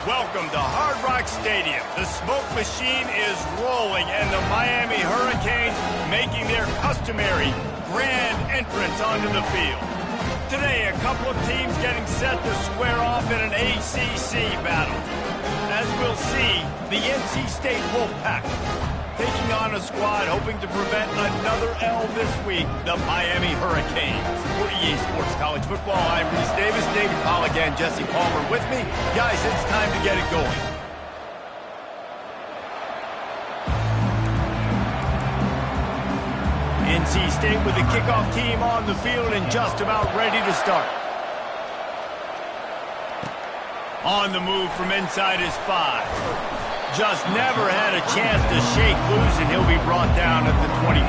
Welcome to Hard Rock Stadium. The smoke machine is rolling and the Miami Hurricanes making their customary grand entrance onto the field. Today, a couple of teams getting set to square off in an ACC battle. As we'll see, the NC State Wolfpack taking on a squad hoping to prevent another L this week, the Miami Hurricanes. For EA Sports College Football, I'm Reese Davis, David Polligan, Jesse Palmer with me. Guys, it's time to get it going. NC State with the kickoff team on the field and just about ready to start. On the move from inside his 5. Just never had a chance to shake loose, and he'll be brought down at the 24.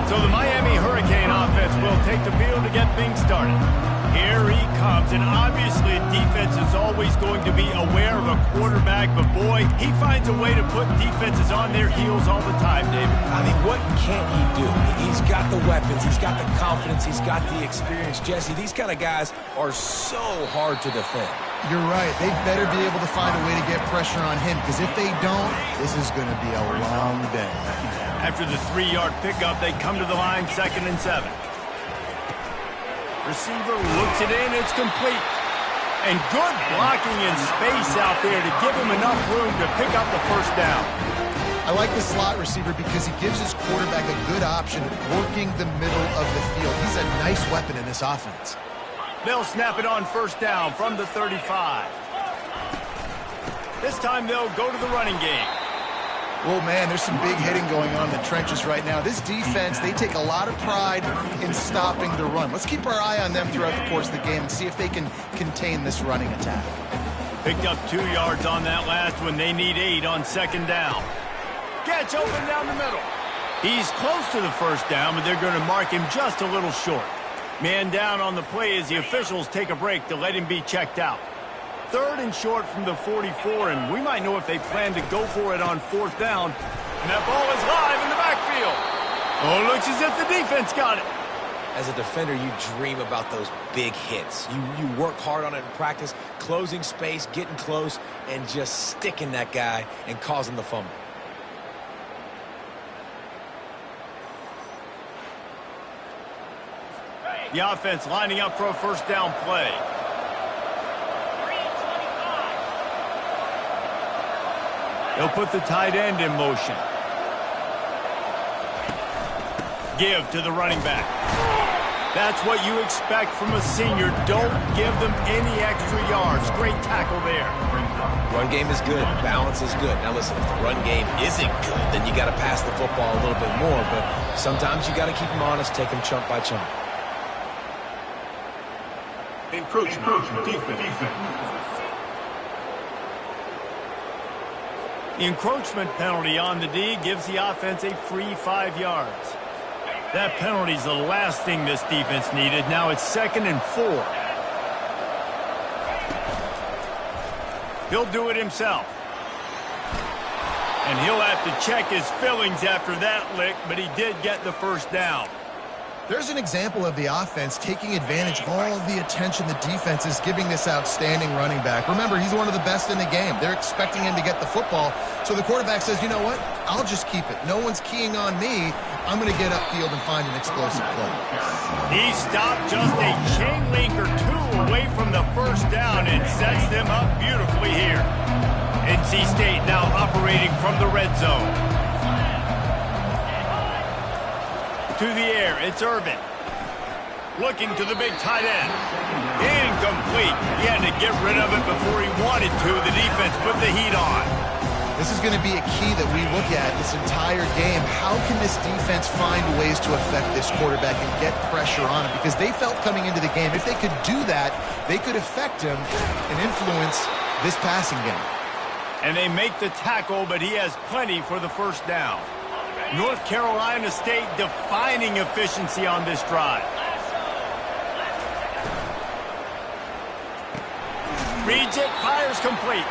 So the Miami Hurricane offense will take the field to get things started. Here he comes, and obviously defense is always going to be aware of a quarterback, but boy, he finds a way to put defenses on their heels all the time, David. I mean, what can't he do? He's got the weapons, he's got the confidence, he's got the experience. Jesse, these kind of guys are so hard to defend. You're right. They better be able to find a way to get pressure on him, because if they don't, this is going to be a long day. After the 3-yard pickup, they come to the line, 2nd and 7. Receiver looks it in, it's complete. And good blocking in space out there to give him enough room to pick up the first down. I like the slot receiver because he gives his quarterback a good option working the middle of the field. He's a nice weapon in this offense. They'll snap it on first down from the 35. This time they'll go to the running game. Oh, man, there's some big hitting going on in the trenches right now. This defense, they take a lot of pride in stopping the run. Let's keep our eye on them throughout the course of the game and see if they can contain this running attack. Picked up 2 yards on that last one. They need 8 on 2nd down. Gets open down the middle. He's close to the first down, but they're going to mark him just a little short. Man down on the play as the officials take a break to let him be checked out. 3rd and short from the 44, and we might know if they plan to go for it on 4th down. And that ball is live in the backfield. Oh, looks as if the defense got it. As a defender, you dream about those big hits. You work hard on it in practice, closing space, getting close, and just sticking that guy and causing the fumble. The offense lining up for a first down play. They'll put the tight end in motion. Give to the running back. That's what you expect from a senior. Don't give them any extra yards. Great tackle there. Run game is good. Balance is good. Now listen, if the run game isn't good, then you got to pass the football a little bit more. But sometimes you got to keep them honest, take them chunk by chunk. Encroachment defense. The encroachment penalty on the D gives the offense a free 5 yards. That penalty is the last thing this defense needed. Now it's 2nd and 4. He'll do it himself. And he'll have to check his fillings after that lick, but he did get the first down. There's an example of the offense taking advantage of all of the attention the defense is giving this outstanding running back. Remember, he's one of the best in the game. They're expecting him to get the football. So the quarterback says, you know what? I'll just keep it. No one's keying on me. I'm going to get upfield and find an explosive play. He stopped just a chain link or 2 away from the first down and sets them up beautifully here. NC State now operating from the red zone. To the air, it's Irvin. Looking to the big tight end. Incomplete. He had to get rid of it before he wanted to. The defense put the heat on. This is going to be a key that we look at this entire game. How can this defense find ways to affect this quarterback and get pressure on him? Because they felt coming into the game, if they could do that, they could affect him and influence this passing game. And they make the tackle, but he has plenty for the first down. North Carolina State defining efficiency on this drive. Reads it, fires complete.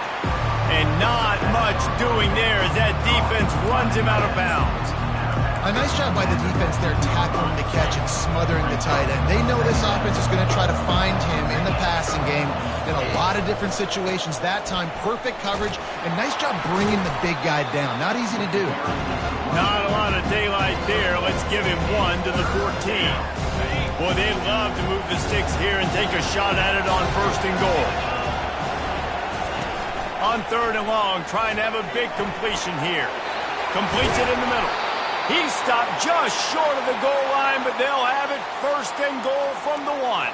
And not much doing there as that defense runs him out of bounds. A nice job by the defense there, tackling the catch and smothering the tight end. They know this offense is going to try to find him in the passing game in a lot of different situations. That time, perfect coverage, and nice job bringing the big guy down. Not easy to do. Not a lot of daylight there. Let's give him 1 to the 14. Boy, they love to move the sticks here and take a shot at it on 1st and goal. On 3rd and long, trying to have a big completion here. Completes it in the middle. He stopped just short of the goal line, but they'll have it 1st and goal from the 1.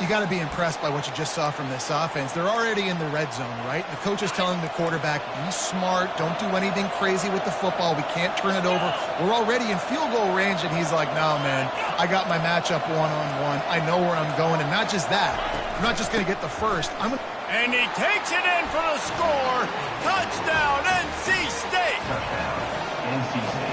You got to be impressed by what you just saw from this offense. They're already in the red zone, right? The coach is telling the quarterback, be smart, don't do anything crazy with the football. We can't turn it over. We're already in field goal range, and he's like, no, man, I got my matchup one-on-one. I know where I'm going, and not just that. I'm not just going to get the first. And he takes it in for the score. Touchdown, NC State.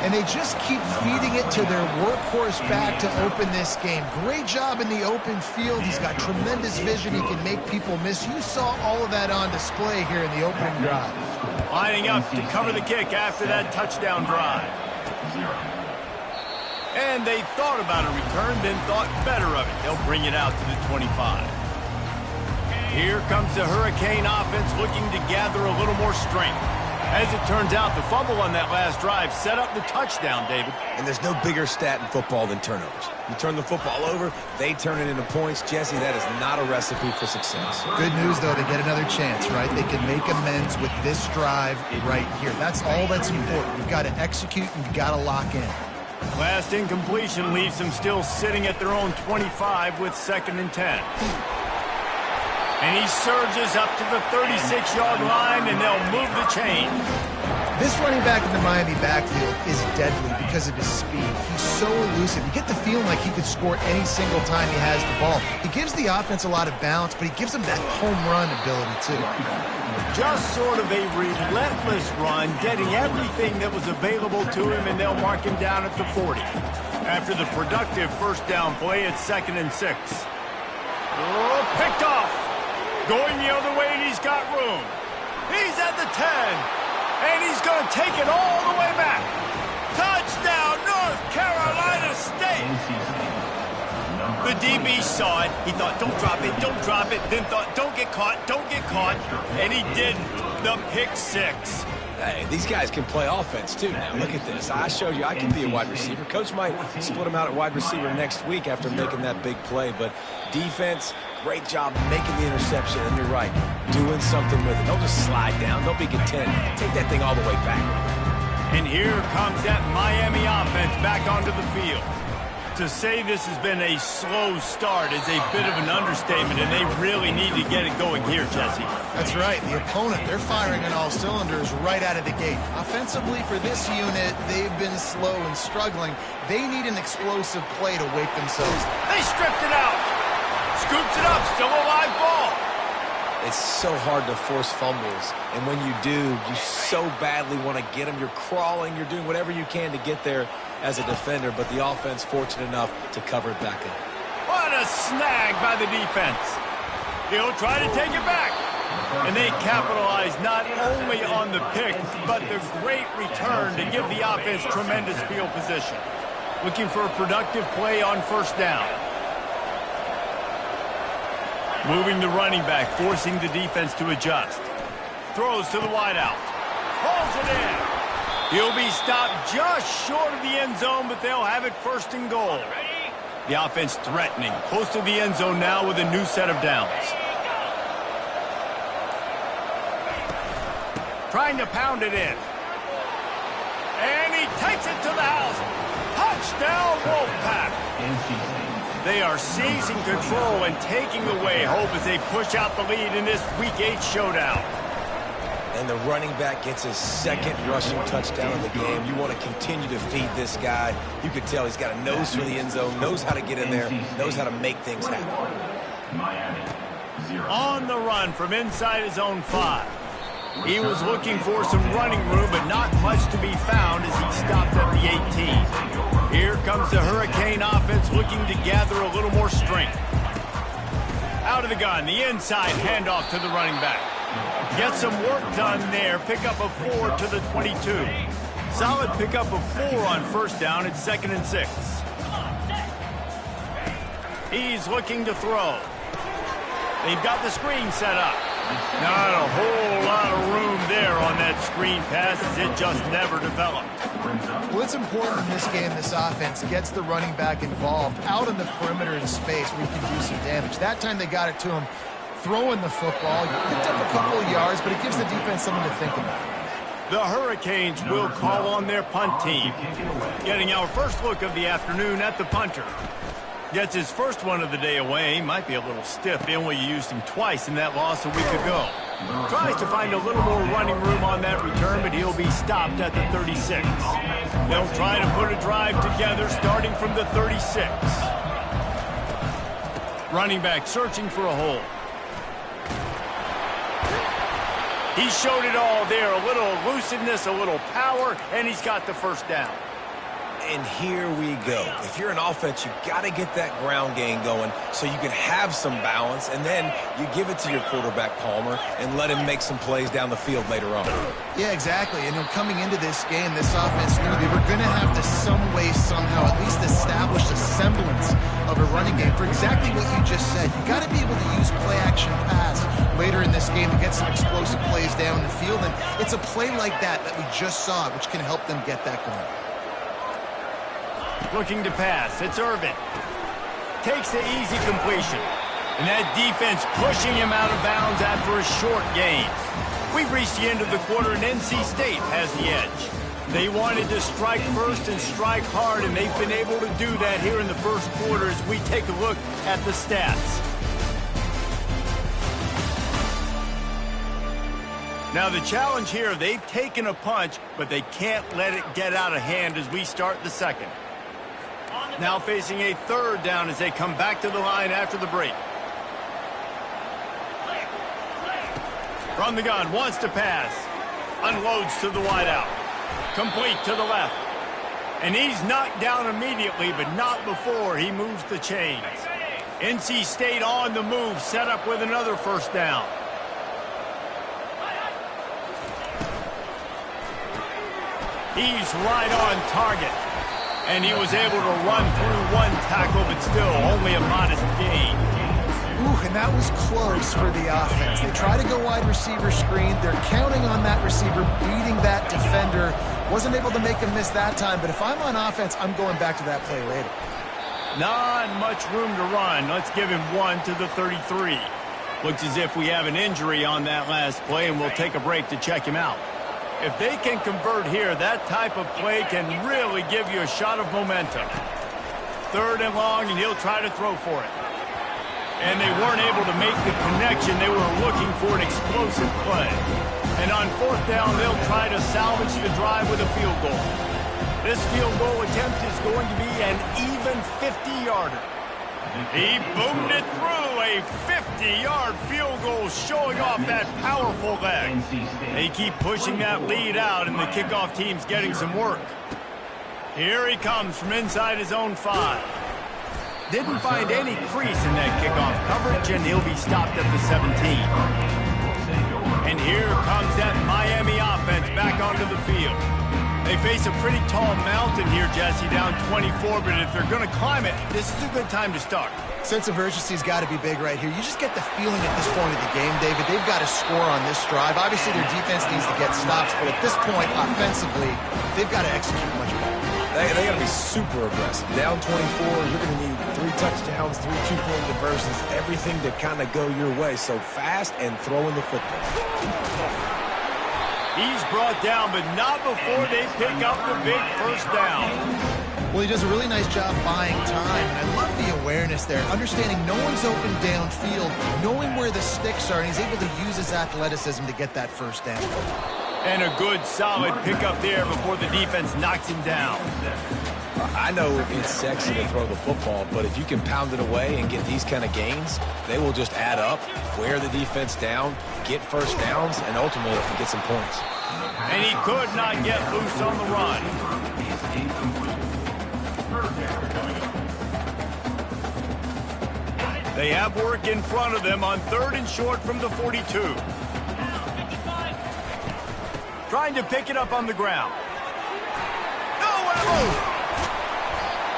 And they just keep feeding it to their workhorse back to open this game. Great job in the open field. He's got tremendous vision. He can make people miss. You saw all of that on display here in the opening drive. Lining up to cover the kick after that touchdown drive. And they thought about a return, then thought better of it. They'll bring it out to the 25. Here comes the Hurricane offense looking to gather a little more strength. As it turns out, the fumble on that last drive set up the touchdown, David. And there's no bigger stat in football than turnovers. You turn the football over, they turn it into points. Jesse, that is not a recipe for success. Good news, though, they get another chance, right? They can make amends with this drive right here. That's all that's important. You've got to execute and you've got to lock in. Last incompletion leaves them still sitting at their own 25 with 2nd and 10. And he surges up to the 36-yard line, and they'll move the chain. This running back in the Miami backfield is deadly because of his speed. He's so elusive. You get the feeling like he could score any single time he has the ball. He gives the offense a lot of balance, but he gives them that home run ability, too. Just sort of a relentless run, getting everything that was available to him, and they'll mark him down at the 40. After the productive 1st down play, it's 2nd and 6. Oh, picked off. Going the other way, and he's got room. He's at the 10, and he's going to take it all the way back. Touchdown, North Carolina State. The DB saw it. He thought, don't drop it, then thought, don't get caught, and he didn't. The pick 6. Hey, these guys can play offense, too. Now, look at this. I showed you I can be a wide receiver. Coach might split him out at wide receiver next week after making that big play. But defense, great job making the interception. And you're right, doing something with it. Don't just slide down. Don't be content. Take that thing all the way back. And here comes that Miami offense back onto the field. To say this has been a slow start is a bit of an understatement, and they really need to get it going here, Jesse. That's right. The opponent, they're firing on all cylinders right out of the gate. Offensively, for this unit, they've been slow and struggling. They need an explosive play to wake themselves. They stripped it out. Scoops it up. Still a live ball. It's so hard to force fumbles, and when you do, you so badly want to get them. You're crawling. You're doing whatever you can to get there as a defender, but the offense fortunate enough to cover it back up. What a snag by the defense. He'll try to take it back. And they capitalize not only on the pick, but the great return to give the offense tremendous field position. Looking for a productive play on 1st down. Moving the running back, forcing the defense to adjust. Throws to the wideout. Hauls it in. He'll be stopped just short of the end zone, but they'll have it 1st and goal. The offense threatening, close to the end zone now with a new set of downs. Trying to pound it in. And he takes it to the house. Touchdown, Wolfpack. They are seizing control and taking away hope as they push out the lead in this Week 8 showdown. And the running back gets his 2nd rushing touchdown of the game. You want to continue to feed this guy. You can tell he's got a nose for the end zone, knows how to get in there, knows how to make things happen. On the run from inside his own 5. He was looking for some running room, but not much to be found as he stopped at the 18. Here comes the Hurricane offense looking to gather a little more strength. Out of the gun, the inside handoff to the running back. Get some work done there. Pick up a 4 to the 22. Solid pickup of 4 on first down. It's 2nd and 6. He's looking to throw. They've got the screen set up. Not a whole lot of room there on that screen pass as it just never developed. Well, it's important in this game this offense gets the running back involved out on the perimeter in space where you can do some damage. That time they got it to him throwing the football. He picked up a couple of yards, but it gives the defense something to think about. The Hurricanes will call on their punt team. Getting our first look of the afternoon at the punter. Gets his first one of the day away. Might be a little stiff. They only used him twice in that loss a week ago. Tries to find a little more running room on that return, but he'll be stopped at the 36. They'll try to put a drive together starting from the 36. Running back searching for a hole. He showed it all there. A little elusiveness, a little power, and he's got the first down. And here we go. If you're an offense, you got to get that ground game going so you can have some balance, and then you give it to your quarterback, Palmer, and let him make some plays down the field later on. Yeah, exactly. And coming into this game, this offense knew they were going to have to some way, somehow, at least establish a semblance of a running game for exactly what you just said. You got to be able to use play-action pass later in this game to get some explosive plays down the field, and it's a play like that we just saw, which can help them get that going. Looking to pass. It's Irvin. Takes the easy completion. And that defense pushing him out of bounds after a short gain. We've reached the end of the quarter, and NC State has the edge. They wanted to strike first and strike hard, and they've been able to do that here in the first quarter as we take a look at the stats. Now the challenge here, they've taken a punch, but they can't let it get out of hand as we start the second. Now facing a 3rd down as they come back to the line after the break. From the gun, wants to pass. Unloads to the wideout. Complete to the left. And he's knocked down immediately, but not before he moves the chains. NC State on the move, set up with another first down. He's right on target. And he was able to run through one tackle, but still only a modest gain. Ooh, and that was close for the offense. They try to go wide receiver screen. They're counting on that receiver beating that defender. Wasn't able to make him miss that time, but if I'm on offense, I'm going back to that play later. Not much room to run. Let's give him 1 to the 33. Looks as if we have an injury on that last play, and we'll take a break to check him out. If they can convert here, that type of play can really give you a shot of momentum. 3rd and long, and he'll try to throw for it. And they weren't able to make the connection. They were looking for an explosive play. And on 4th down, they'll try to salvage the drive with a field goal. This field goal attempt is going to be an even 50-yarder. He boomed it through, a 50-yard field goal showing off that powerful leg. They keep pushing that lead out, and the kickoff team's getting some work. Here he comes from inside his own 5. Didn't find any crease in that kickoff coverage, and he'll be stopped at the 17. And here comes that Miami offense back onto the field. They face a pretty tall mountain here, Jesse, down 24, but if they're going to climb it, this is a good time to start. Sense of urgency's got to be big right here. You just get the feeling at this point of the game, David, they've got to score on this drive. Obviously, their defense needs to get stops, but at this point, offensively, they've got to execute much better. They got to be super aggressive. Down 24, you're going to need 3 touchdowns, 3 two-point conversions, everything to kind of go your way. So fast and throwing the football. He's brought down, but not before they pick up the big first down. Well, he does a really nice job buying time, and I love the awareness there. Understanding no one's open downfield, knowing where the sticks are, and he's able to use his athleticism to get that first down. And a good, solid pickup there before the defense knocks him down. I know it's sexy to throw the football, but if you can pound it away and get these kind of gains, they will just add up, wear the defense down, get first downs, and ultimately get some points. And he could not get loose on the run. They have work in front of them on 3rd and short from the 42. Trying to pick it up on the ground.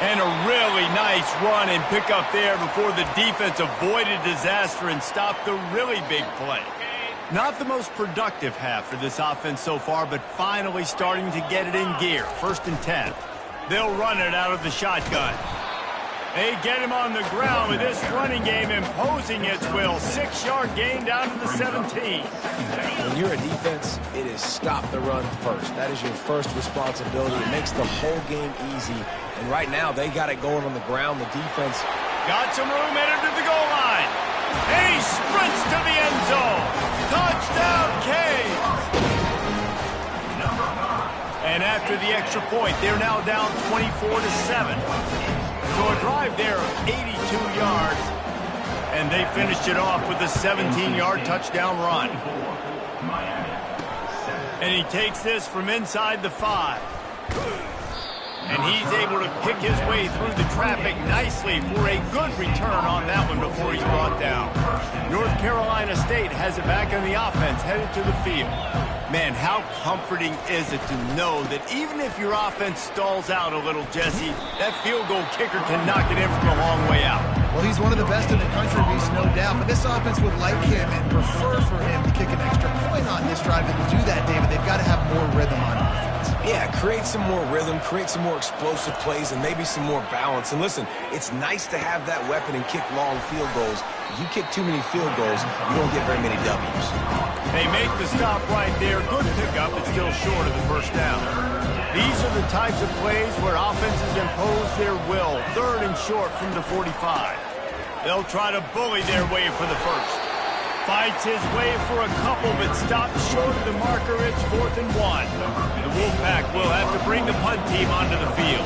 And a really nice run and pick up there before the defense avoided disaster and stopped the really big play. Not the most productive half for this offense so far, but finally starting to get it in gear. 1st and 10. They'll run it out of the shotgun. They get him on the ground with this running game imposing its will. 6-yard gain down to the 17. When you're a defense, it is stop the run first. That is your first responsibility. It makes the whole game easy. And right now, they got it going on the ground. The defense got some room, headed to the goal line. And he sprints to the end zone. Touchdown, Canes. And after the extra point, they're now down 24-7. So a drive there of 82 yards, and they finished it off with a 17-yard touchdown run. And he takes this from inside the 5. And he's able to pick his way through the traffic nicely for a good return on that one before he's brought down. North Carolina State has it back on the offense, headed to the field. Man, how comforting is it to know that even if your offense stalls out a little, Jesse, that field goal kicker can knock it in from a long way out. Well, he's one of the best in the country, Reese, no doubt. But this offense would like him and prefer for him to kick an extra point on this drive. And to do that, David, they've got to have more rhythm on offense. Yeah, create some more rhythm, create some more explosive plays, and maybe some more balance. And listen, it's nice to have that weapon and kick long field goals. If you kick too many field goals, you don't get very many W's. They make the stop right there. Good pickup, but still short of the first down. These are the types of plays where offenses impose their will. 3rd and short from the 45. They'll try to bully their way for the first. Fights his way for a couple, but stops short of the marker. It's 4th and 1. The Wolfpack will have to bring the punt team onto the field.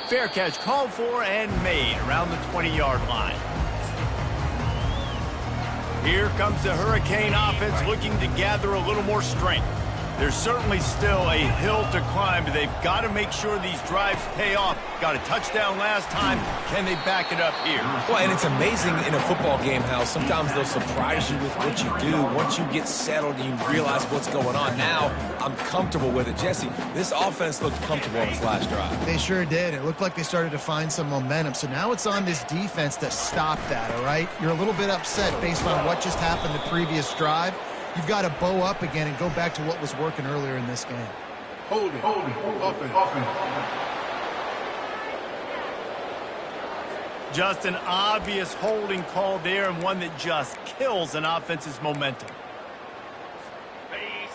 Fair catch called for and made around the 20-yard line. Here comes the Hurricane offense looking to gather a little more strength. There's certainly still a hill to climb, but they've got to make sure these drives pay off. Got a touchdown last time. Can they back it up here? Well, and it's amazing in a football game how sometimes they'll surprise you with what you do. Once you get settled and you realize what's going on, now I'm comfortable with it. Jesse, this offense looked comfortable on its last drive. They sure did. It looked like they started to find some momentum. So now it's on this defense to stop that, all right? You're a little bit upset based on what just happened the previous drive. You've got to bow up again and go back to what was working earlier in this game. Holding, offense. Just an obvious holding call there, and one that just kills an offense's momentum.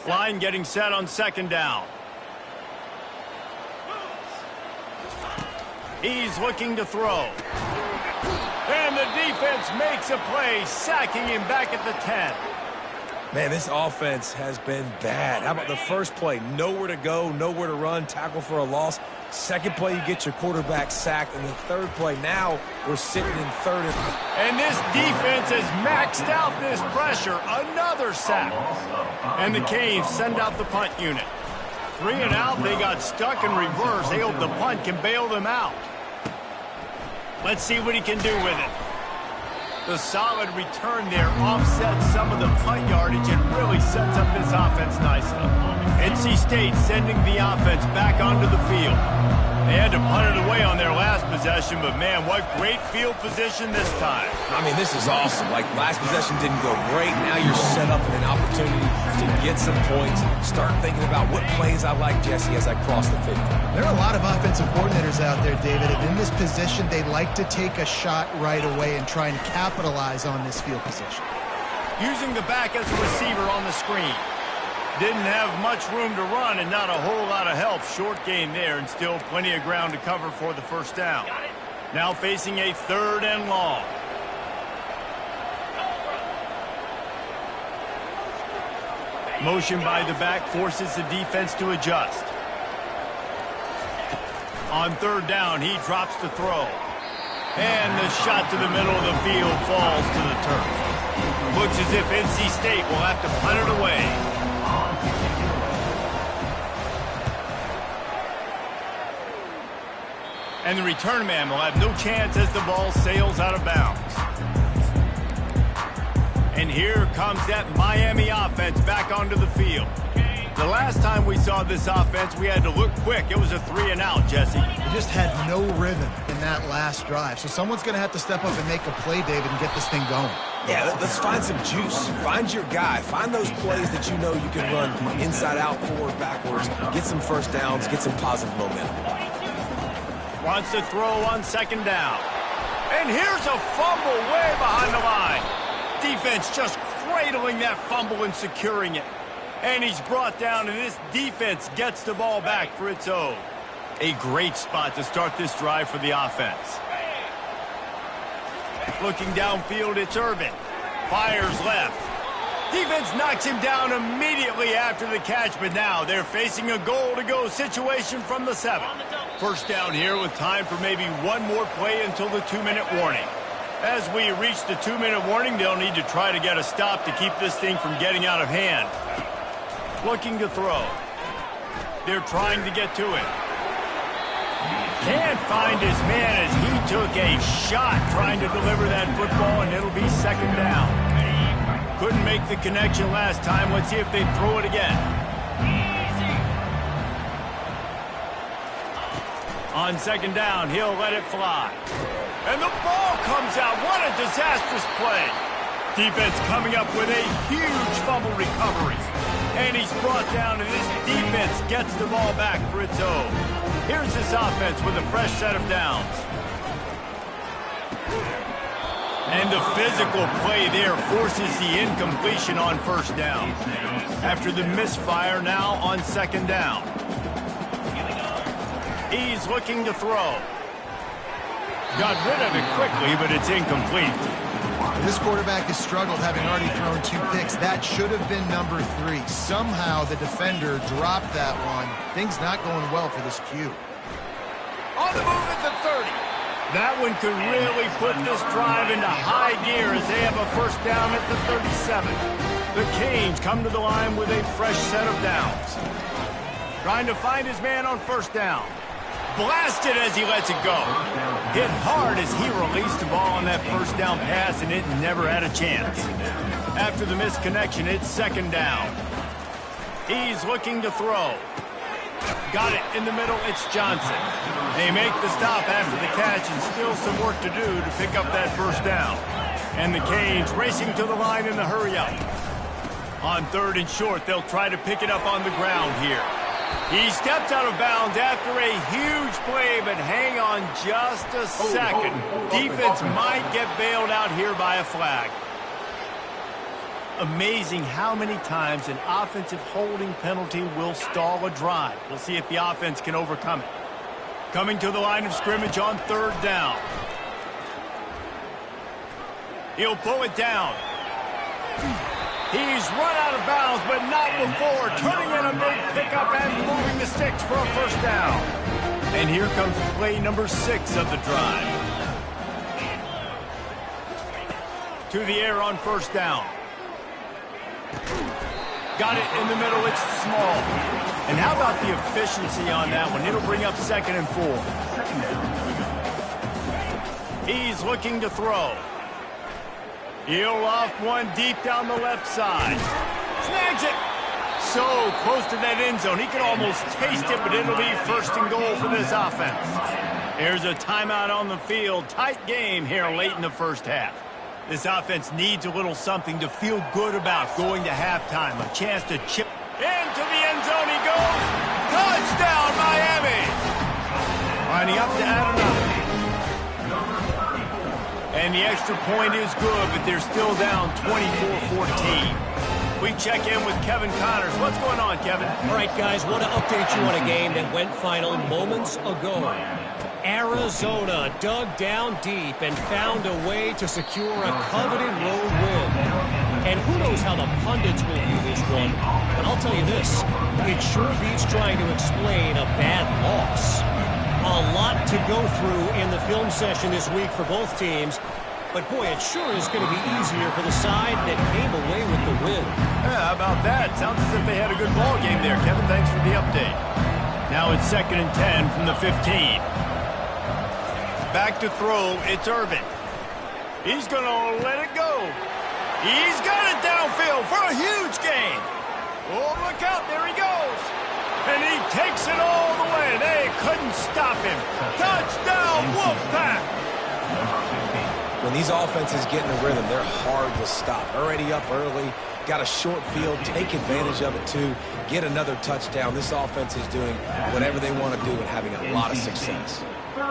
Line getting set on 2nd down. He's looking to throw. And the defense makes a play, sacking him back at the 10. Man, this offense has been bad. How about the first play? Nowhere to go, nowhere to run, tackle for a loss. Second play, you get your quarterback sacked. And the third play, now we're sitting in 3rd and this defense has maxed out this pressure. Another sack. And the Canes send out the punt unit. 3 and out, they got stuck in reverse. They hope the punt can bail them out. Let's see what he can do with it. The solid return there offsets some of the punt yardage and really sets up this offense nicely. NC State sending the offense back onto the field. They had to punt it away on their last possession, but man, what great field position this time. I mean, this is awesome. Like, last possession didn't go great. Now you're set up in an opportunity to get some points. Start thinking about what plays I like, Jesse, as I cross the 50. There are a lot of offensive coordinators out there, David, and in this position, they like to take a shot right away and try and capitalize on this field position. Using the back as a receiver on the screen. Didn't have much room to run and not a whole lot of help. Short game there and still plenty of ground to cover for the first down. Now facing a 3rd and long. Motion by the back forces the defense to adjust. On 3rd down, he drops the throw. And the shot to the middle of the field falls to the turf. Looks as if NC State will have to punt it away. And the return man will have no chance as the ball sails out of bounds. And here comes that Miami offense back onto the field. The last time we saw this offense, we had to look quick. It was a 3-and-out, Jesse. They just had no rhythm in that last drive. So someone's going to have to step up and make a play, David, and get this thing going. Yeah, let's find some juice. Find your guy. Find those plays that you know you can run inside out, forward, backwards. Get some first downs. Get some positive momentum. Wants to throw on 2nd down. And here's a fumble way behind the line. Defense just cradling that fumble and securing it. And he's brought down, and this defense gets the ball back for its own. A great spot to start this drive for the offense. Looking downfield, it's Irvin. Fires left. Defense knocks him down immediately after the catch, but now they're facing a goal-to-go situation from the 7. First down here with time for maybe one more play until the 2-minute warning. As we reach the 2-minute warning, they'll need to try to get a stop to keep this thing from getting out of hand. Looking to throw. They're trying to get to it. Can't find his man as he took a shot trying to deliver that football, and it'll be 2nd down. Couldn't make the connection last time. Let's see if they throw it again. On 2nd down, he'll let it fly. And the ball comes out. What a disastrous play. Defense coming up with a huge fumble recovery. And he's brought down, and this defense gets the ball back for its own. Here's this offense with a fresh set of downs. And the physical play there forces the incompletion on 1st down. After the misfire, now on 2nd down. He's looking to throw. Got rid of it quickly, but it's incomplete. This quarterback has struggled, having already thrown 2 picks. That should have been number 3. Somehow the defender dropped that one. Things not going well for this Q. On the move at the 30. That one could really put this drive into high gear as they have a 1st down at the 37. The Canes come to the line with a fresh set of downs. Trying to find his man on 1st down. Blasted as he lets it go. Hit hard as he released the ball on that 1st down pass, and it never had a chance. After the misconnection, it's 2nd down. He's looking to throw. Got it in the middle, it's Johnson. They make the stop after the catch, and still some work to do to pick up that 1st down. And the Canes racing to the line in the hurry-up. On 3rd and short, they'll try to pick it up on the ground here. He stepped out of bounds after a huge play, but hang on just a second. Defense might get bailed out here by a flag. Amazing how many times an offensive holding penalty will stall a drive. We'll see if the offense can overcome it. Coming to the line of scrimmage on 3rd down. He'll pull it down. He's run out of bounds, but not before. Turning in a big pickup and moving the sticks for a 1st down. And here comes play number 6 of the drive. To the air on 1st down. Got it in the middle, it's Small. And how about the efficiency on that one? It'll bring up 2nd and 4. He's looking to throw. He'll loft one deep down the left side. Snags it. So close to that end zone. He can almost taste it, but it'll be 1st and goal for this offense. There's a timeout on the field. Tight game here late in the 1st half. This offense needs a little something to feel good about going to halftime. A chance to chip into the end zone. He goes. Touchdown, Miami. Lining up to add another. And the extra point is good, but they're still down 24-14. We check in with Kevin Connors. What's going on, Kevin? All right, guys, want to update you on a game that went final moments ago. Arizona dug down deep and found a way to secure a coveted road win. And who knows how the pundits will view this one, but I'll tell you this, it sure beats trying to explain a bad loss. A lot to go through in the film session this week for both teams, but boy, it sure is going to be easier for the side that came away with the win. Yeah, how about that? Sounds as if they had a good ball game there, Kevin. Thanks for the update. Now it's 2nd and 10 from the 15. Back to throw, it's Irvin. He's going to let it go. He's got it for a huge gain. Oh, look out, there he goes. And he takes it all the way. They couldn't stop him. Touchdown, Wolfpack. When these offenses get in a rhythm, they're hard to stop. Already up early, got a short field, take advantage of it too, get another touchdown. This offense is doing whatever they want to do and having a lot of success.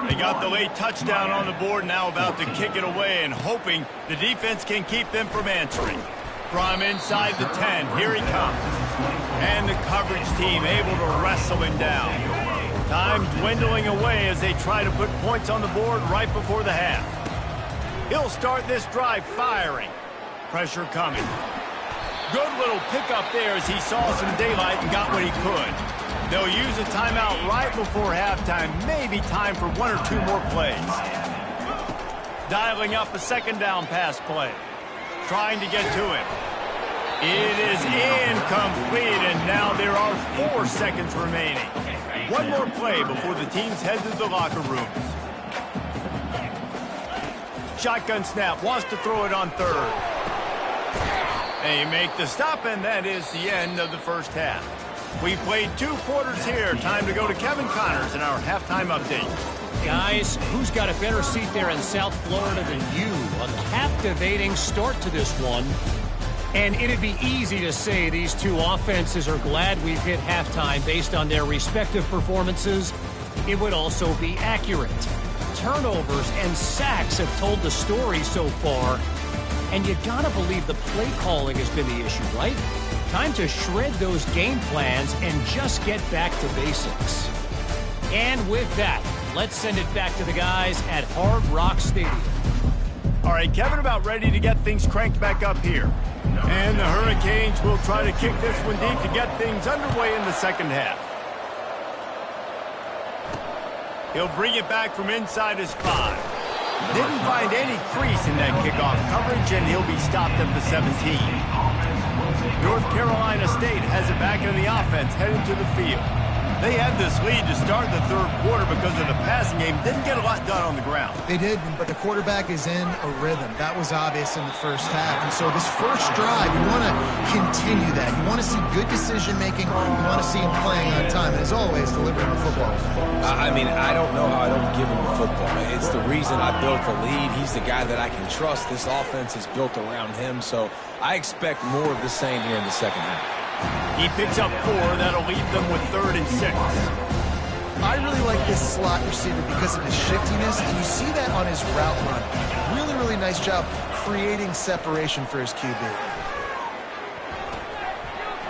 They got the late touchdown on the board, now about to kick it away and hoping the defense can keep them from answering. From inside the 10, here he comes. And the coverage team able to wrestle him down. Time dwindling away as they try to put points on the board right before the half. He'll start this drive firing. Pressure coming. Good little pickup there as he saw some daylight and got what he could. They'll use a timeout right before halftime. Maybe time for one or two more plays. Dialing up a second down pass play. Trying to get to him. It is incomplete, and now there are 4 seconds remaining. One more play before the teams head to the locker rooms. Shotgun snap, wants to throw it on third. They make the stop, and that is the end of the first half. We played 2 quarters here. Time to go to Kevin Connors in our halftime update. Guys, who's got a better seat there in South Florida than you? A captivating start to this one. And it'd be easy to say these two offenses are glad we've hit halftime based on their respective performances. It would also be accurate. Turnovers and sacks have told the story so far. And you gotta believe the play calling has been the issue, right? Time to shred those game plans and just get back to basics. And with that, let's send it back to the guys at Hard Rock Stadium. All right, Kevin, about ready to get things cranked back up here. And the Hurricanes will try to kick this one deep to get things underway in the second half. He'll bring it back from inside his 5. Didn't find any crease in that kickoff coverage, and he'll be stopped at the 17. North Carolina State has it back in the offense, heading to the field. They had this lead to start the third quarter because of the passing game. Didn't get a lot done on the ground. They did, but the quarterback is in a rhythm. That was obvious in the first half. And so this first drive, you want to continue that. You want to see good decision-making. You want to see him playing on time. And as always, delivering the football. I mean, I don't know how I don't give him the football. It's the reason I built the lead. He's the guy that I can trust. This offense is built around him. So I expect more of the same here in the second half. He picks up 4. That'll leave them with 3rd and 6. I really like this slot receiver because of his shiftiness, and you see that on his route run. Really, really nice job creating separation for his QB.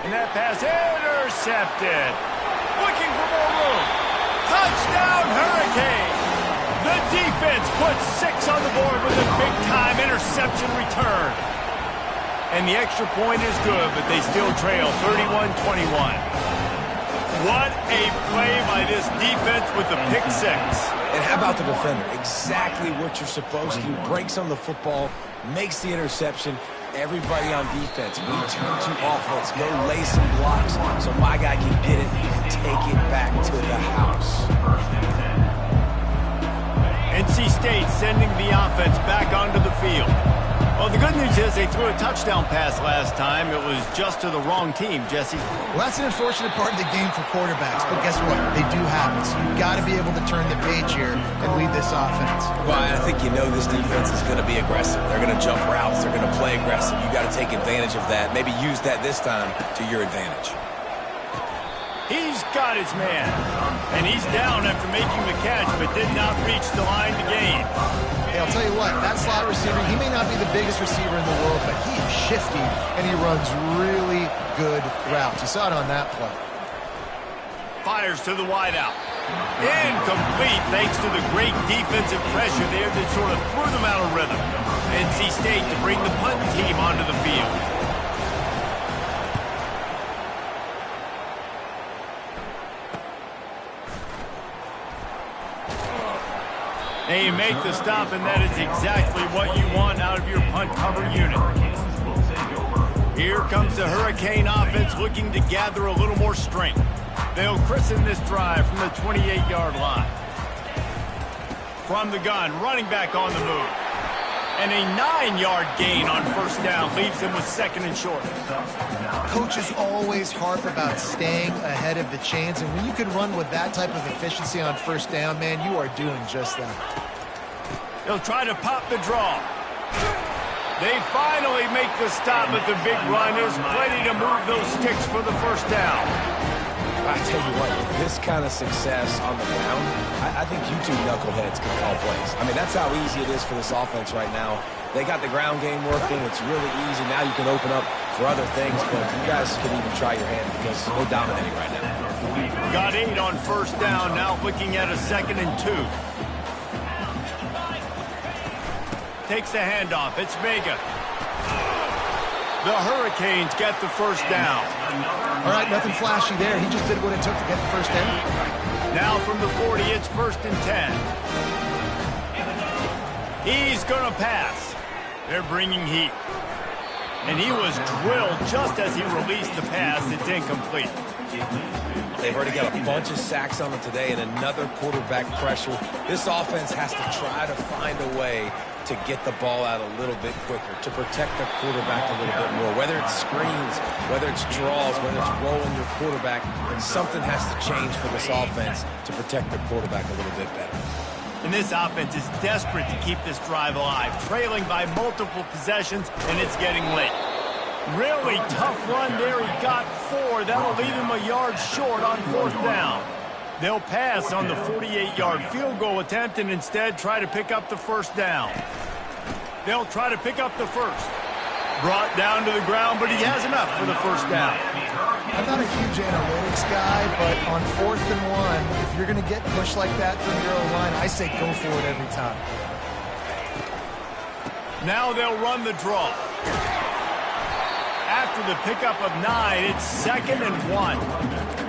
And that pass intercepted. Looking for more room. Touchdown, Hurricane. The defense puts 6 on the board with a big-time interception return. And the extra point is good, but they still trail 31-21. What a play by this defense with the pick 6. And how about the defender? Exactly what you're supposed to. Breaks on the football, makes the interception. Everybody on defense, we turn to offense. Go lay some blocks so my guy can get it and take it back to the house. NC State sending the offense back onto the field. Well, the good news is they threw a touchdown pass last time. It was just to the wrong team, Jesse. Well, that's an unfortunate part of the game for quarterbacks, but guess what? They do happen. So you've got to be able to turn the page here and lead this offense. Well, I think you know this defense is going to be aggressive. They're going to jump routes. They're going to play aggressive. You got to take advantage of that. Maybe use that this time to your advantage. He's got his man. And he's down after making the catch, but did not reach the line to gain. Hey, I'll tell you what, that slot receiver, he may not be the biggest receiver in the world, but he is shifty, and he runs really good routes. You saw it on that play. Fires to the wideout. Incomplete thanks to the great defensive pressure there that sort of threw them out of rhythm. NC State to bring the punt team onto the field. They make the stop, and that is exactly what you want out of your punt cover unit. Here comes the Hurricane offense looking to gather a little more strength. They'll christen this drive from the 28-yard line. From the gun, running back on the move. And a 9-yard gain on first down leaves him with second and short. Coaches always harp about staying ahead of the chains, and when you can run with that type of efficiency on first down, man, you are doing just that. He'll try to pop the draw. They finally make the stop at the big run. There's plenty to move those sticks for the first down. I tell you what, with this kind of success on the ground, I think you two knuckleheads can call plays. I mean, that's how easy it is for this offense right now. They got the ground game working. It's really easy. Now you can open up for other things, but you guys can even try your hand because they're dominating right now. Got 8 on first down. Now looking at a 2nd and 2. Takes the handoff. It's Vega. The Hurricanes get the first down. All right, nothing flashy there. He just did what it took to get the first down. Now from the 40, it's 1st and 10. He's going to pass. They're bringing heat. And he was drilled just as he released the pass. It's incomplete. They've already got a bunch of sacks on them today and another quarterback pressure. This offense has to try to find a way to get the ball out a little bit quicker, to protect the quarterback a little bit more. Whether it's screens, whether it's draws, whether it's rolling your quarterback, something has to change for this offense to protect the quarterback a little bit better. And this offense is desperate to keep this drive alive, trailing by multiple possessions, and it's getting late. Really tough run there. He got 4. That'll leave him a yard short on 4th down. They'll pass on the 48-yard field goal attempt and instead try to pick up the first down. They'll try to pick up the first. Brought down to the ground, but he has enough for the first down. I'm not a huge analytics guy, but on 4th and 1, if you're going to get pushed like that from your own line, I say go for it every time. Now they'll run the draw. After the pickup of 9, it's 2nd and 1.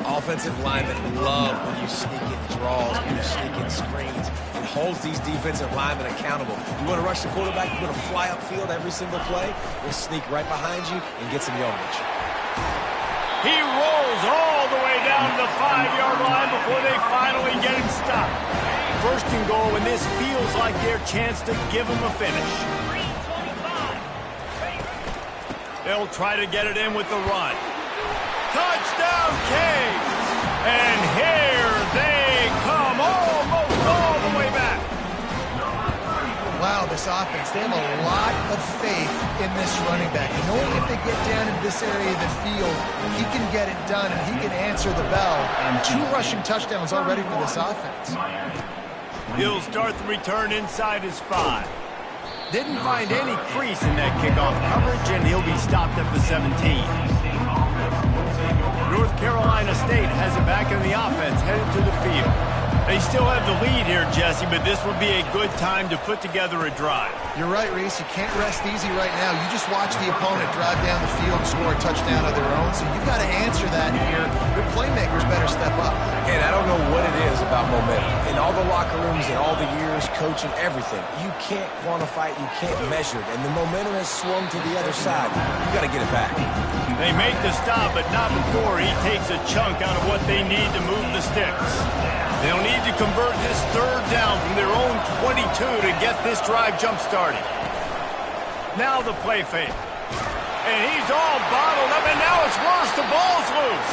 Offensive linemen love when you sneak in draws, when you sneak in screens. It holds these defensive linemen accountable. You want to rush the quarterback, you want to fly upfield every single play, we'll sneak right behind you and get some yardage. He rolls all the way down to the 5-yard line before they finally get him stopped. 1st and goal, and this feels like their chance to give him a finish. They'll try to get it in with the run. Touchdown, Canes! And here they come, almost all the way back. Wow, this offense, they have a lot of faith in this running back. Knowing if they get down in this area of the field, he can get it done and he can answer the bell. 2 rushing touchdowns already for this offense. He'll start the return inside his 5. Didn't find any crease in that kickoff coverage, and he'll be stopped at the 17. North Carolina State has it back in the offense, headed to the field. They still have the lead here, Jesse, but this would be a good time to put together a drive. You're right, Reese. You can't rest easy right now. You just watch the opponent drive down the field and score a touchdown of their own, so you've got to answer that here. Your playmakers better step up. And I don't know what it is about momentum. In all the locker rooms, in all the years, coaching, everything, you can't quantify it, you can't measure it, and the momentum has swung to the other side. You got to get it back. They make the stop, but not before he takes a chunk out of what they need to move the sticks. They'll need to convert this 3rd down from their own 22 to get this drive jump-started. Now the play fake. And he's all bottled up, and now it's worse. The ball's loose.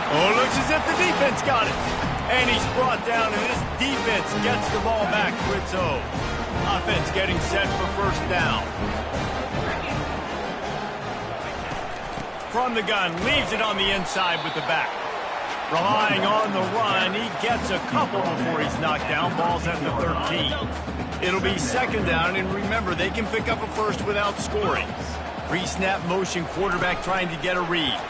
Oh, it looks as if the defense got it. And he's brought down, and this defense gets the ball back for its own. Offense getting set for first down. From the gun, leaves it on the inside with the back. Relying on the run, he gets a couple before he's knocked down. Ball's at the 13. It'll be 2nd down, and remember, they can pick up a first without scoring. Pre-snap motion, quarterback trying to get a read.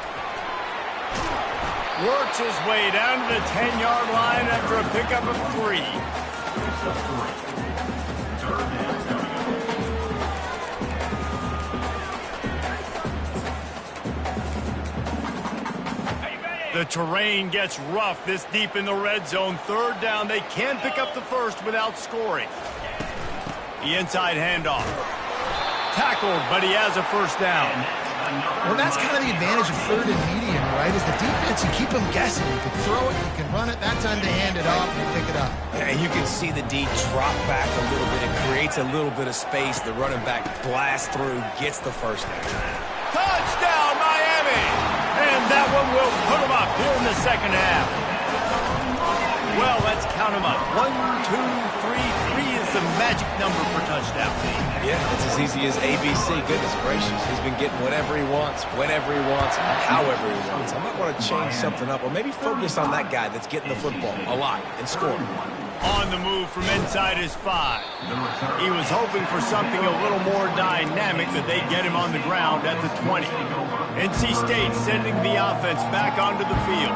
Works his way down to the 10-yard line after a pickup of 3. The terrain gets rough this deep in the red zone. 3rd down, they can pick up the first without scoring. The inside handoff. Tackled, but he has a first down. Well, that's kind of the advantage of third and medium, right? Is the defense, you keep them guessing. You can throw it, you can run it. That time they hand it off and pick it up. Yeah, you can see the D drop back a little bit. It creates a little bit of space. The running back blasts through, gets the first down. Touchdown, Miami! And that one will put them up here in the second half. Well, let's count them up. 1, 2, 3. 3 is the magic number for touchdown. Yeah, it's as easy as ABC. Goodness gracious. He's been getting whatever he wants, whenever he wants, however he wants. I might want to change something up or maybe focus on that guy that's getting the football a lot and scoring. On the move from inside his 5. He was hoping for something a little more dynamic that they get him on the ground at the 20. NC State sending the offense back onto the field.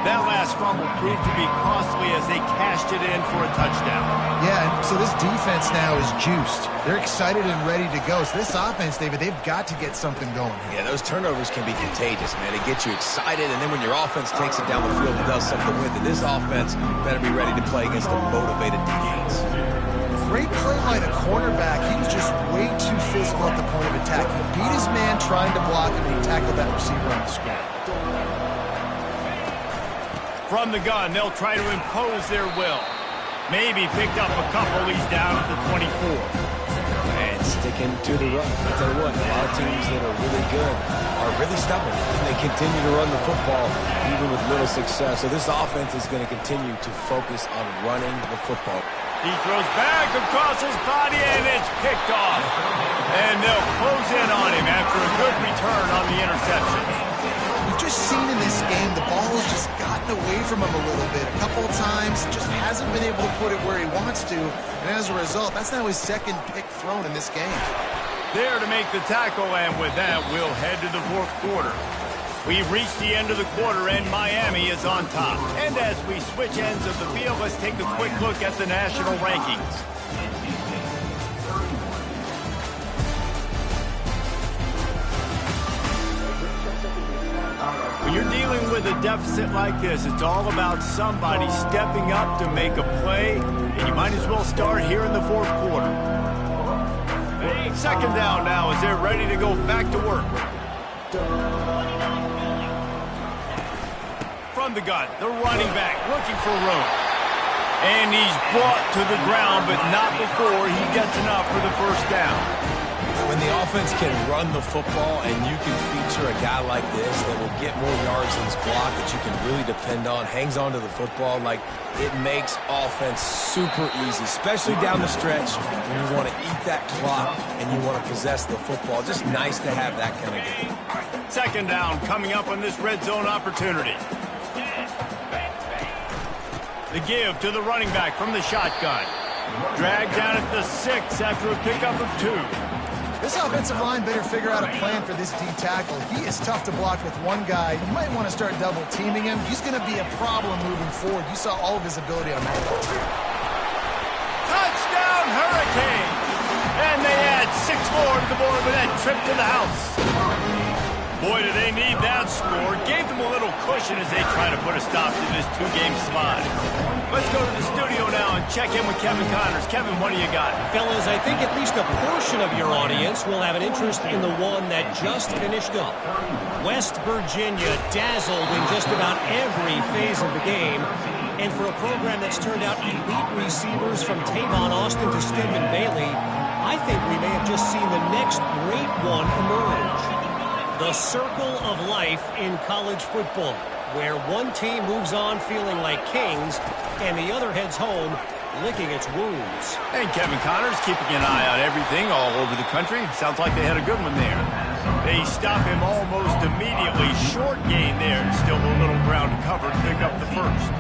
That last fumble proved to be costly as they cashed it in for a touchdown. Yeah, so this defense now is juiced. They're excited and ready to go. So this offense, David, they've got to get something going. Yeah, those turnovers can be contagious, man. They get you excited, and then when your offense takes it down the field and does something with it, this offense better be ready to play against a motivated defense. Great play by the cornerback. He was just way too physical at the point of attack. He beat his man trying to block him, and he tackled that receiver on the screen. From the gun, they'll try to impose their will. Maybe picked up a couple. He's down at the 24. And sticking to the run. I tell you what, a lot of teams that are really good are really stubborn, and they continue to run the football even with little success. So this offense is going to continue to focus on running the football. He throws back across his body, and it's picked off. And they'll close in on him after a good return on the interception. We've just seen in this game the ball has just gotten away from him a little bit. A couple of times, just hasn't been able to put it where he wants to. And as a result, that's now his second pick thrown in this game. There to make the tackle, and with that, we'll head to the fourth quarter. We've reached the end of the quarter, and Miami is on top. And as we switch ends of the field, let's take a quick look at the national rankings. When you're dealing with a deficit like this, it's all about somebody stepping up to make a play, and you might as well start here in the fourth quarter. Second down now as they're ready to go back to work. From the gun, the running back looking for room. And he's brought to the ground, but not before he gets enough for the first down. When the offense can run the football and you can feature a guy like this that will get more yards in his block that you can really depend on, hangs on to the football, like it makes offense super easy, especially down the stretch when you want to eat that clock and you want to possess the football. Just nice to have that kind of game. Second down coming up on this red zone opportunity. The give to the running back from the shotgun. Dragged down at the 6 after a pickup of 2. This offensive line better figure out a plan for this D tackle. He is tough to block with one guy. You might want to start double teaming him. He's going to be a problem moving forward. You saw all of his ability on that. Touchdown, Hurricanes! And they add 6 more to the board with that trip to the house. Boy, do they need that score. Gave them a little cushion as they try to put a stop to this 2-game slide. Let's go to the studio now and check in with Kevin Connors. Kevin, what do you got? Fellas, I think at least a portion of your audience will have an interest in the one that just finished up. West Virginia dazzled in just about every phase of the game. And for a program that's turned out elite receivers from Tavon Austin to Stedman Bailey, I think we may have just seen the next great one emerge. The circle of life in college football, where one team moves on feeling like kings and the other heads home licking its wounds. And Kevin Connors keeping an eye on everything all over the country. Sounds like they had a good one there. They stop him almost immediately. Short gain there, and still a little ground to cover to pick up the first.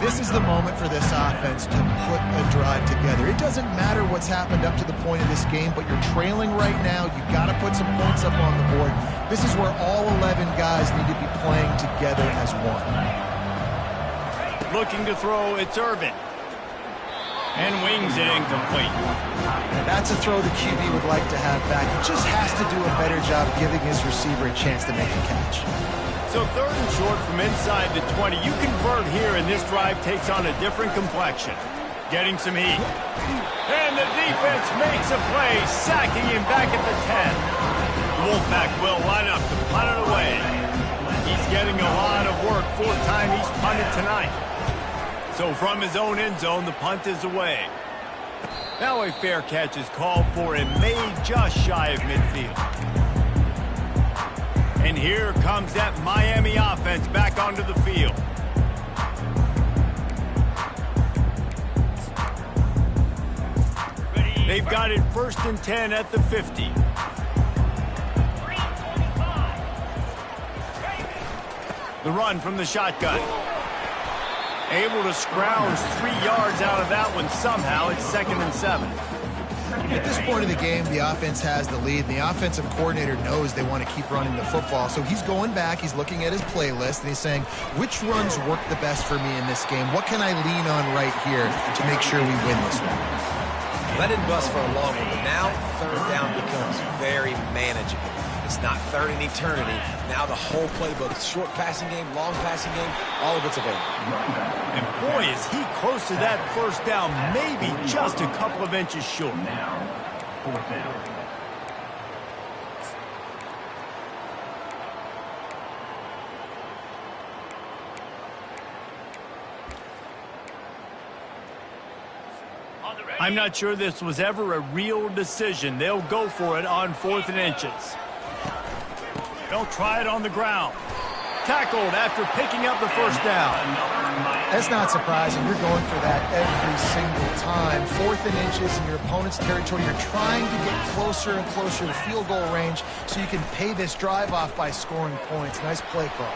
This is the moment for this offense to put a drive together. It doesn't matter what's happened up to the point of this game, but you're trailing right now. You've got to put some points up on the board. This is where all 11 guys need to be playing together as one. Looking to throw, it's Irvin. And wings it incomplete. And that's a throw the QB would like to have back. He just has to do a better job giving his receiver a chance to make a catch. So third and short from inside the 20. You convert here, and this drive takes on a different complexion. Getting some heat. And the defense makes a play, sacking him back at the 10. The halfback will line up to punt it away. He's getting a lot of work, fourth time he's punted tonight. So from his own end zone, the punt is away. Now a fair catch is called for and made just shy of midfield. And here comes that Miami offense back onto the field. They've got it 1st and 10 at the 50. The run from the shotgun. Able to scrounge 3 yards out of that one somehow. It's 2nd and 7. At this point of the game, the offense has the lead, and the offensive coordinator knows they want to keep running the football. So he's going back, he's looking at his playlist, and he's saying, which runs work the best for me in this game? What can I lean on right here to make sure we win this one? That didn't bust for a long one, but now 3rd down becomes very manageable. It's not 3rd in eternity. Now the whole playbook, short passing game, long passing game, all of it's available. And boy, is he close to that 1st down, maybe just a couple of inches short. Now, 4th down. I'm not sure this was ever a real decision. They'll go for it on 4th and inches. They'll try it on the ground. Tackled after picking up the 1st down. That's not surprising. You're going for that every single time. 4th and inches in your opponent's territory. You're trying to get closer and closer to field goal range so you can pay this drive off by scoring points. Nice play call.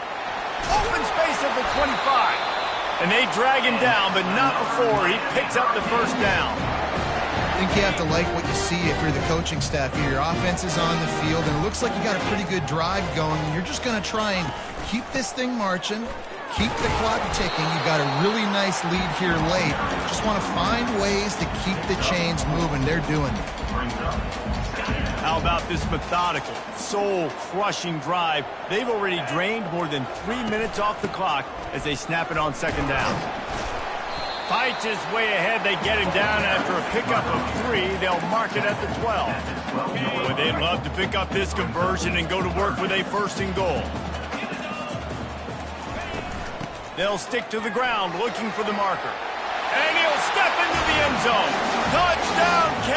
Open space at the 25. And they drag him down, but not before he picks up the 1st down. I think you have to like what you see if you're the coaching staff here. Your offense is on the field, and it looks like you got a pretty good drive going, and you're just going to try and keep this thing marching, keep the clock ticking. You've got a really nice lead here late. Just want to find ways to keep the chains moving. They're doing it. How about this methodical, soul-crushing drive? They've already drained more than 3 minutes off the clock as they snap it on 2nd down. Fights his way ahead. They get him down after a pickup of 3. They'll mark it at the 12. Boy, they'd love to pick up this conversion and go to work with a 1st and goal. They'll stick to the ground looking for the marker. And he'll step into the end zone. Touchdown, K!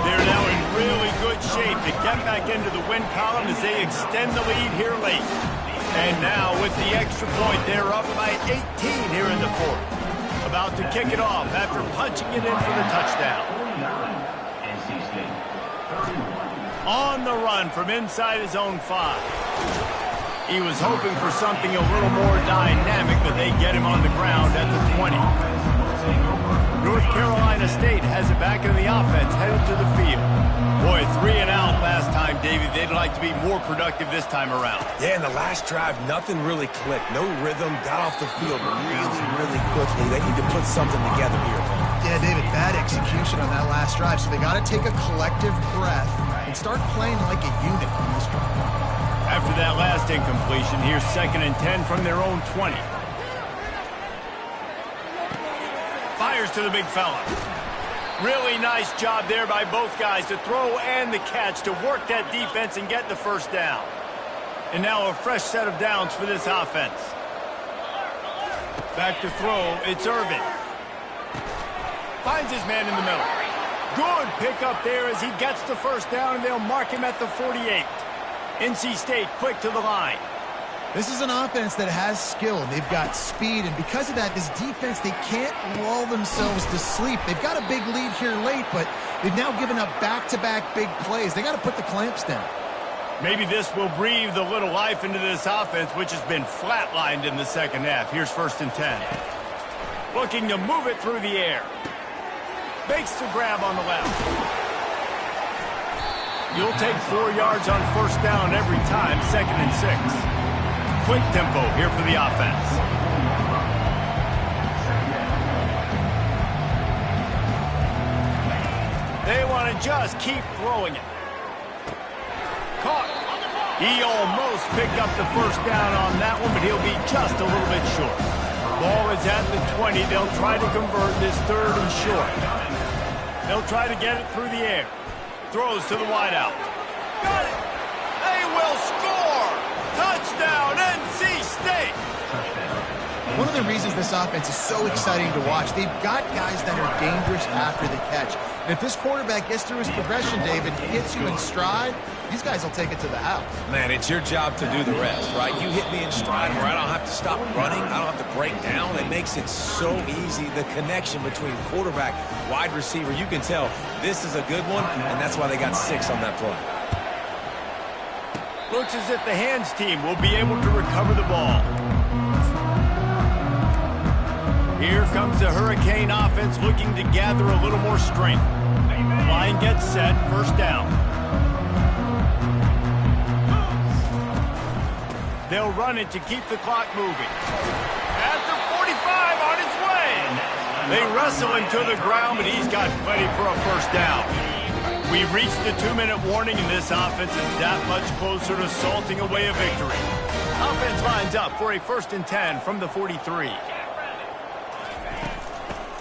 They're now in really good shape to get back into the win column as they extend the lead here late. And now with the extra point, they're up by 18 here in the 4th. About to kick it off after punching it in for the touchdown. On the run from inside his own 5. He was hoping for something a little more dynamic, but they get him on the ground at the 20. North Carolina State has it back in the offense, headed to the field. Boy, 3 and out last time, Davey. They'd like to be more productive this time around. Yeah, in the last drive, nothing really clicked. No rhythm, got off the field really quickly. They need to put something together here. Yeah, David, bad execution on that last drive. So they got to take a collective breath and start playing like a unit on this drive. After that last incompletion, here's 2nd and 10 from their own 20. Fires to the big fella. Really nice job there by both guys to throw and the catch to work that defense and get the 1st down. And now a fresh set of downs for this offense. Back to throw, it's Irvin. Finds his man in the middle. Good pickup there as he gets the 1st down, and they'll mark him at the 48. NC State quick to the line. This is an offense that has skill. They've got speed, and because of that, this defense, they can't lull themselves to sleep. They've got a big lead here late, but they've now given up back-to-back big plays. They got to put the clamps down. Maybe this will breathe a little life into this offense, which has been flatlined in the 2nd half. Here's 1st and 10. Looking to move it through the air. Makes the grab on the left. You'll take 4 yards on 1st down every time, 2nd and 6. Quick tempo here for the offense. They want to just keep throwing it. Caught. He almost picked up the 1st down on that one, but he'll be just a little bit short. Ball is at the 20. They'll try to convert this 3rd and short. They'll try to get it through the air. Throws to the wideout. Touchdown, NC State! One of the reasons this offense is so exciting to watch, they've got guys that are dangerous after the catch. And if this quarterback gets through his progression, David, hits you in stride, these guys will take it to the house. Man, it's your job to do the rest, right? You hit me in stride where I don't have to stop running. I don't have to break down. It makes it so easy. The connection between quarterback, wide receiver, you can tell this is a good one, and that's why they got 6 on that play. Looks as if the hands team will be able to recover the ball. Here comes the Hurricane offense looking to gather a little more strength. Line gets set, first down. They'll run it to keep the clock moving. At the 45 on his way. They wrestle him to the ground, but he's got plenty for a first down. We've reached the 2-minute warning, and this offense is that much closer to salting away a victory. Offense lines up for a 1st and 10 from the 43.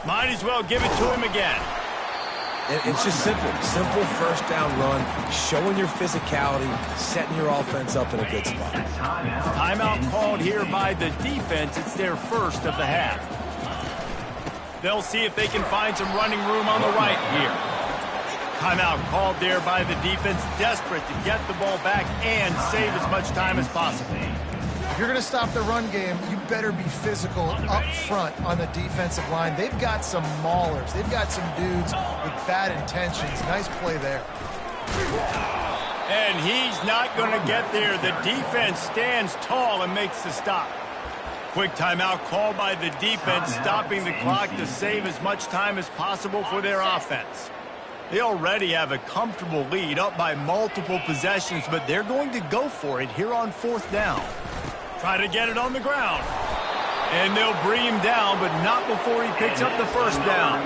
Might as well give it to him again. It's just simple. Simple first down run, showing your physicality, setting your offense up in a good spot. Timeout called here by the defense. It's their first of the half. They'll see if they can find some running room on the right here. Timeout called there by the defense, desperate to get the ball back and save as much time as possible. If you're going to stop the run game, you better be physical up front on the defensive line. They've got some maulers. They've got some dudes with bad intentions. Nice play there. And he's not going to get there. The defense stands tall and makes the stop. Quick timeout called by the defense, stopping the clock to save as much time as possible for their offense. They already have a comfortable lead, up by multiple possessions, but they're going to go for it here on 4th down. Try to get it on the ground. And they'll bring him down, but not before he picks up the first down.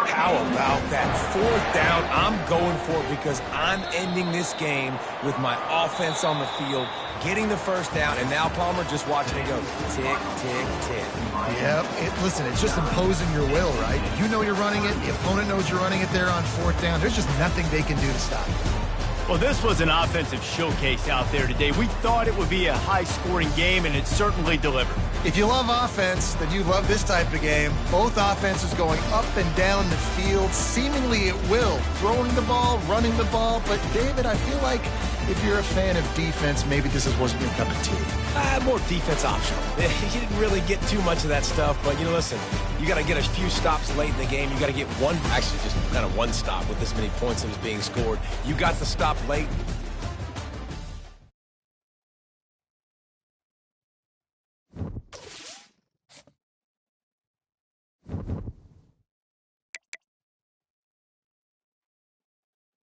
How about that 4th down? I'm going for it because I'm ending this game with my offense on the field, getting the first down, and now Palmer just watching it go tick, tick, tick. Yep. Listen, it's just imposing your will, right? You know you're running it. The opponent knows you're running it there on 4th down. There's just nothing they can do to stop it. Well, this was an offensive showcase out there today. We thought it would be a high-scoring game, and it certainly delivered. If you love offense, then you love this type of game. Both offenses going up and down the field, seemingly at will. Throwing the ball, running the ball. But, David, I feel like if you're a fan of defense, maybe this wasn't your cup of tea. More defense optional. You didn't really get too much of that stuff, but, listen, you got to get a few stops late in the game. You got to get one, actually just kind of one stop with this many points that was being scored. You got the stop late.